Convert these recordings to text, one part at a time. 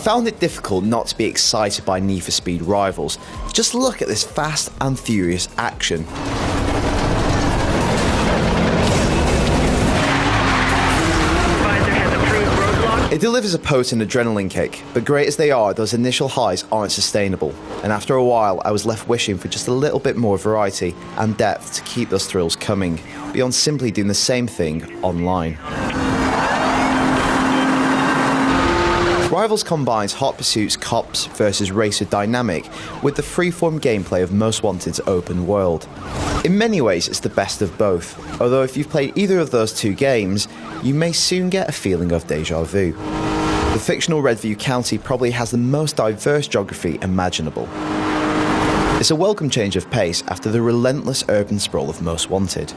found it difficult not to be excited by Need for Speed Rivals. Just look at this fast and furious action. It delivers a potent adrenaline kick, but great as they are, those initial highs aren't sustainable, and after a while I was left wishing for just a little bit more variety and depth to keep those thrills coming, beyond simply doing the same thing online. Rivals combines Hot Pursuit's cops versus racer dynamic with the freeform gameplay of Most Wanted's open world. In many ways it's the best of both, although if you've played either of those two games, you may soon get a feeling of déjà vu. The fictional Redview County probably has the most diverse geography imaginable. It's a welcome change of pace after the relentless urban sprawl of Most Wanted,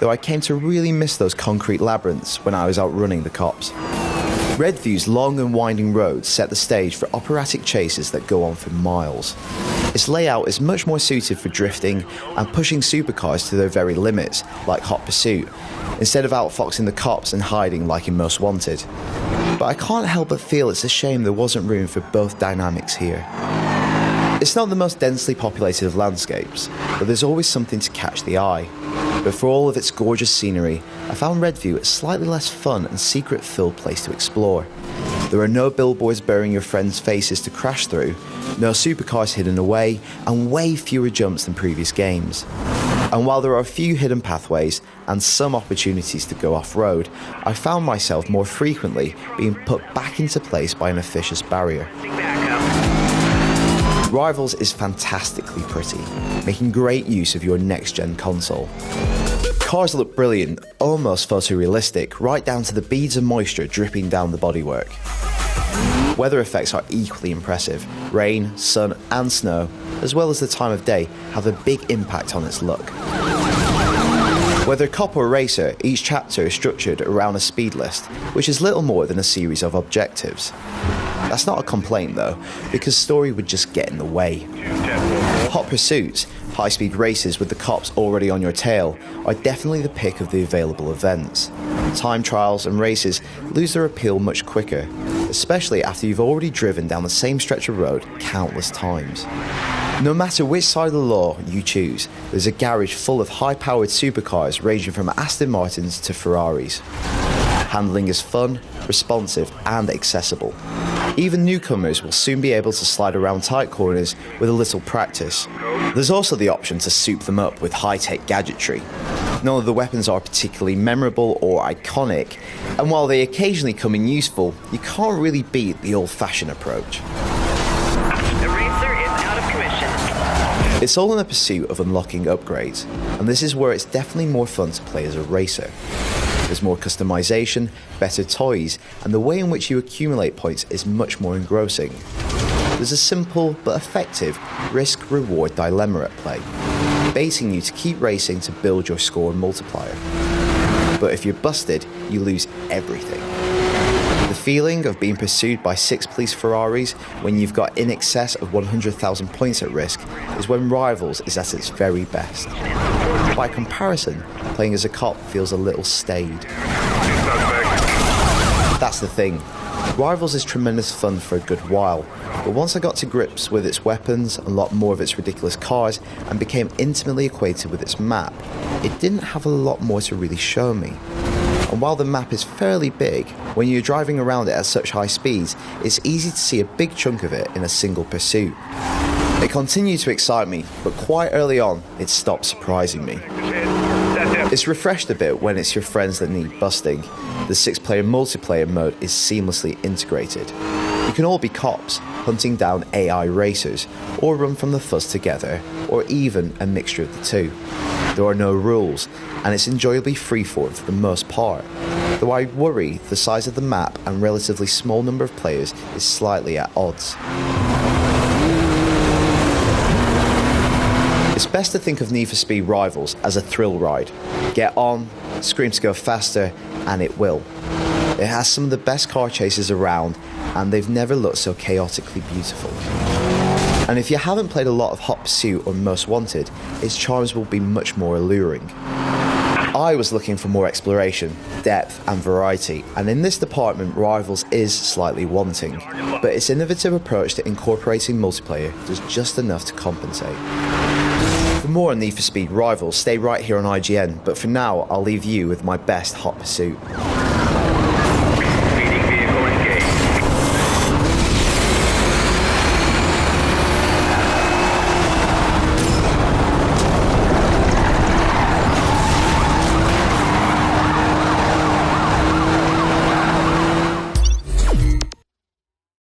though I came to really miss those concrete labyrinths when I was outrunning the cops. Redview's long and winding roads set the stage for operatic chases that go on for miles. Its layout is much more suited for drifting and pushing supercars to their very limits, like Hot Pursuit, instead of outfoxing the cops and hiding like in Most Wanted. But I can't help but feel it's a shame there wasn't room for both dynamics here. It's not the most densely populated of landscapes, but there's always something to catch the eye. But for all of its gorgeous scenery, I found Redview a slightly less fun and secret-filled place to explore. There are no billboards burying your friends' faces to crash through, no supercars hidden away, and way fewer jumps than previous games. And while there are a few hidden pathways and some opportunities to go off-road, I found myself more frequently being put back into place by an officious barrier. Rivals is fantastically pretty, making great use of your next-gen console. Cars look brilliant, almost photorealistic, right down to the beads of moisture dripping down the bodywork. Weather effects are equally impressive. Rain, sun and snow, as well as the time of day, have a big impact on its look. Whether cop or racer, each chapter is structured around a speed list, which is little more than a series of objectives. That's not a complaint though, because story would just get in the way. Hot Pursuits, high-speed races with the cops already on your tail, are definitely the pick of the available events. Time trials and races lose their appeal much quicker, especially after you've already driven down the same stretch of road countless times. No matter which side of the law you choose, there's a garage full of high-powered supercars ranging from Aston Martins to Ferraris. Handling is fun, responsive and accessible. Even newcomers will soon be able to slide around tight corners with a little practice. There's also the option to soup them up with high-tech gadgetry. None of the weapons are particularly memorable or iconic, and while they occasionally come in useful, you can't really beat the old-fashioned approach. The racer is out of commission. It's all in the pursuit of unlocking upgrades, and this is where it's definitely more fun to play as a racer. There's more customization, better toys, and the way in which you accumulate points is much more engrossing. There's a simple but effective risk-reward dilemma at play, baiting you to keep racing to build your score and multiplier. But if you're busted, you lose everything. The feeling of being pursued by 6 police Ferraris when you've got in excess of 100,000 points at risk is when Rivals is at its very best. By comparison, playing as a cop feels a little staid. That's the thing. Rivals is tremendous fun for a good while, but once I got to grips with its weapons, unlocked more of its ridiculous cars, and became intimately acquainted with its map, it didn't have a lot more to really show me. And while the map is fairly big, when you're driving around it at such high speeds, it's easy to see a big chunk of it in a single pursuit. It continued to excite me, but quite early on, it stopped surprising me. It's refreshed a bit when it's your friends that need busting. The 6-player multiplayer mode is seamlessly integrated. You can all be cops, hunting down AI racers, or run from the fuzz together, or even a mixture of the two. There are no rules, and it's enjoyably freeform for the most part, though I worry the size of the map and relatively small number of players is slightly at odds. It's best to think of Need for Speed Rivals as a thrill ride. Get on, scream to go faster, and it will. It has some of the best car chases around, and they've never looked so chaotically beautiful. And if you haven't played a lot of Hot Pursuit or Most Wanted, its charms will be much more alluring. I was looking for more exploration, depth and variety, and in this department Rivals is slightly wanting, but its innovative approach to incorporating multiplayer does just enough to compensate. For more on Need for Speed Rivals, stay right here on IGN, but for now I'll leave you with my best hot pursuit.